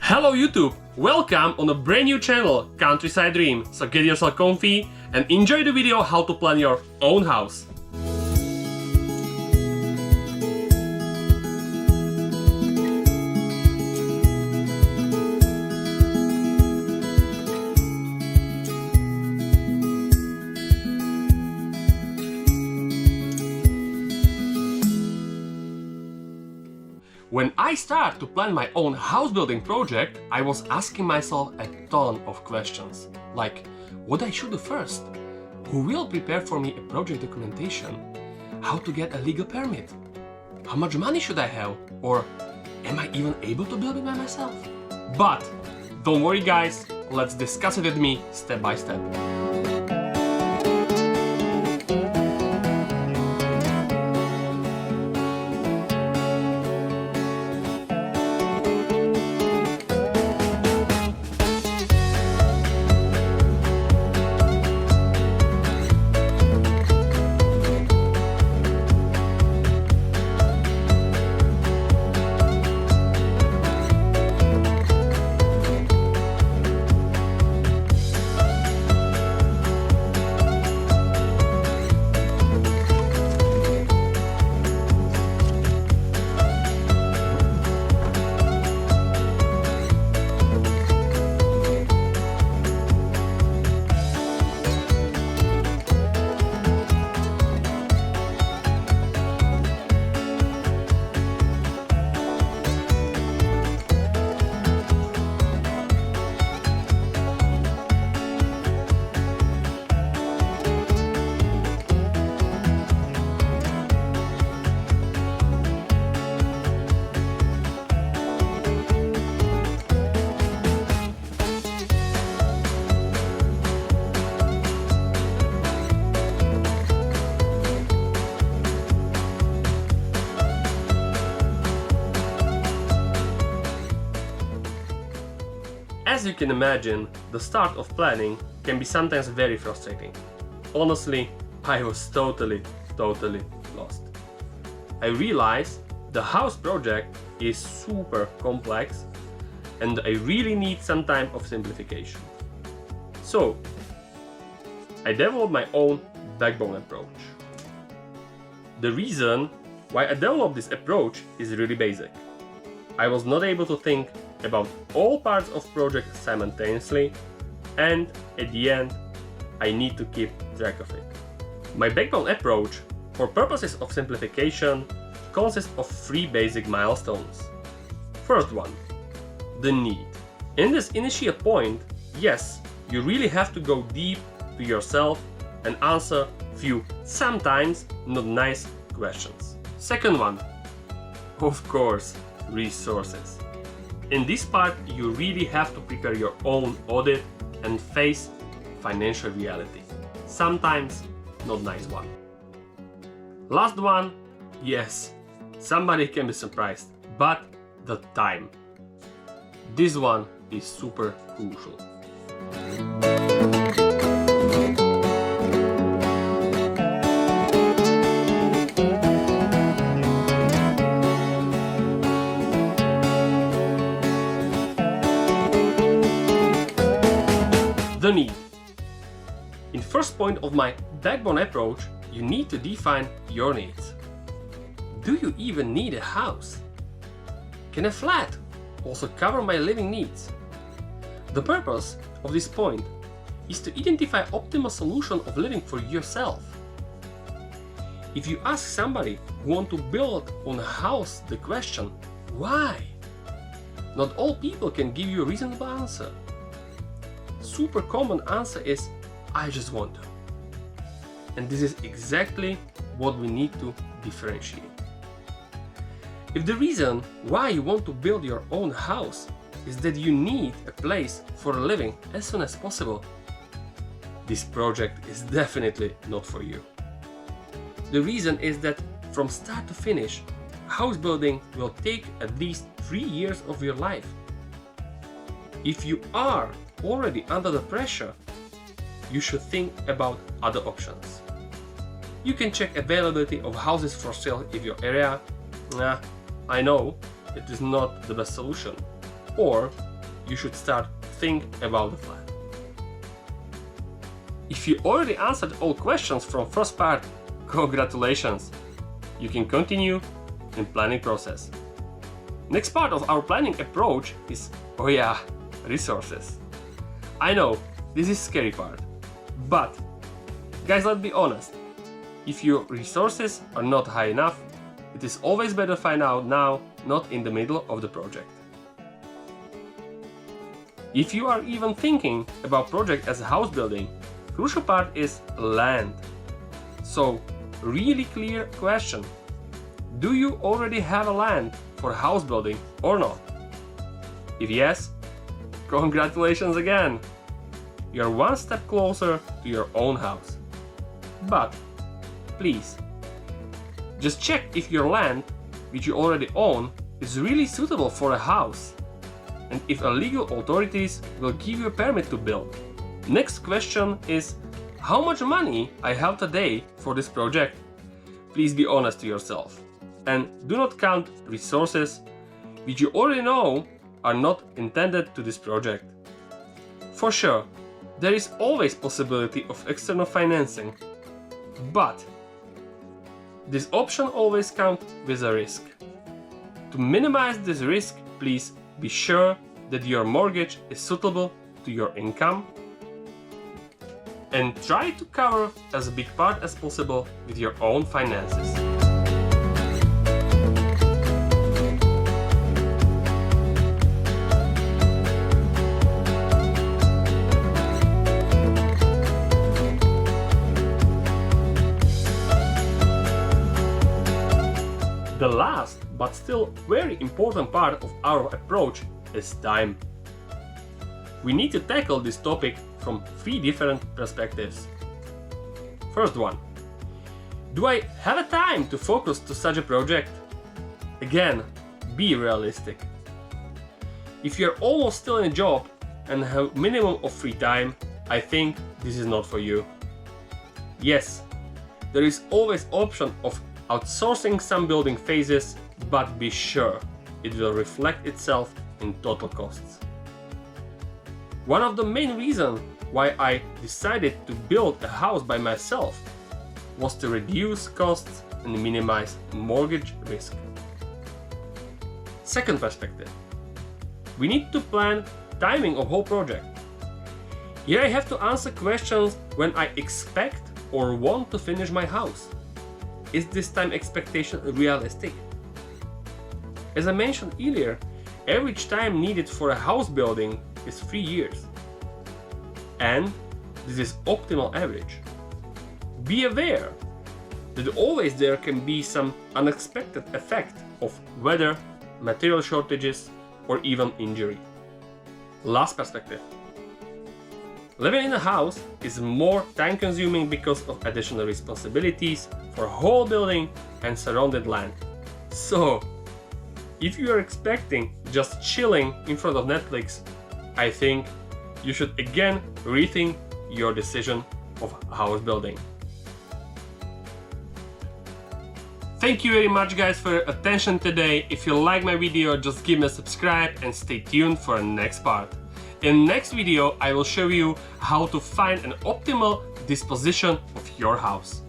Hello YouTube! Welcome on a brand new channel, Countryside Dream. So get yourself comfy and enjoy the video how to plan your own house. When I started to plan my own house building project, I was asking myself a ton of questions, like what I should do first, who will prepare for me a project documentation, how to get a legal permit, how much money should I have, or am I even able to build it by myself? But don't worry guys, let's discuss it with me step by step. As you can imagine, the start of planning can be sometimes very frustrating. Honestly, I was totally lost. I realized the house project is super complex and I really need some time of simplification. So, I developed my own backbone approach. The reason why I developed this approach is really basic. I was not able to think about all parts of project simultaneously, and at the end I need to keep track of it. My backbone approach, for purposes of simplification, consists of 3 basic milestones. First one, the need. In this initial point, yes, you really have to go deep to yourself and answer few sometimes not nice questions. Second one, of course, resources. In this part, you really have to prepare your own audit and face financial reality. Sometimes not nice one. Last one, yes, somebody can be surprised, but the time. This one is super crucial. The need. In first point of my backbone approach, you need to define your needs. Do you even need a house? Can a flat also cover my living needs? The purpose of this point is to identify optimal solution of living for yourself. If you ask somebody who want to build on a house the question, why? Not all people can give you a reasonable answer. Super common answer is, I just want to. And this is exactly what we need to differentiate. If the reason why you want to build your own house is that you need a place for a living as soon as possible, this project is definitely not for you. The reason is that from start to finish, house building will take at least 3 years of your life. If you are already under the pressure, you should think about other options. You can check availability of houses for sale in your area. I know it is not the best solution. Or you should start think about the plan. If you already answered all questions from first part, congratulations! You can continue in planning process. Next part of our planning approach is, oh yeah, resources. I know, this is scary part, but guys, let's be honest. If your resources are not high enough, it is always better find out now, not in the middle of the project. If you are even thinking about project as a house building, crucial part is land. So, really clear question. Do you already have a land for house building or not? If yes, congratulations again! You're one step closer to your own house. But, please, just check if your land, which you already own, is really suitable for a house, and if legal authorities will give you a permit to build. Next question is, how much money I have today for this project? Please be honest to yourself, and do not count resources which you already know are not intended to this project. For sure, there is always possibility of external financing, but this option always comes with a risk. To minimize this risk, please be sure that your mortgage is suitable to your income, and try to cover as big part as possible with your own finances. The last, but still very important part of our approach is time. We need to tackle this topic from 3 different perspectives. First one, do I have a time to focus to such a project? Again, be realistic. If you're almost still in a job and have minimum of free time, I think this is not for you. Yes, there is always option of outsourcing some building phases, but be sure it will reflect itself in total costs. One of the main reasons why I decided to build a house by myself was to reduce costs and minimize mortgage risk. Second perspective, we need to plan timing of whole project. Here I have to answer questions when I expect or want to finish my house. Is this time expectation realistic? As I mentioned earlier, average time needed for a house building is 3 years. And this is optimal average. Be aware that always there can be some unexpected effect of weather, material shortages, or even injury. Last perspective. Living in a house is more time consuming because of additional responsibilities for whole building and surrounded land. So, if you are expecting just chilling in front of Netflix, I think you should again rethink your decision of house building. Thank you very much guys for your attention today. If you like my video, just give me a subscribe and stay tuned for the next part. In the next video, I will show you how to find an optimal disposition of your house.